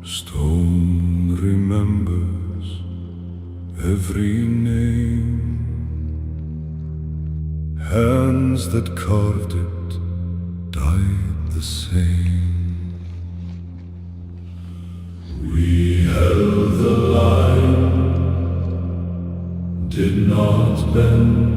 Stone remembers every name. Hands that carved it died the same. We held the line, did not bend.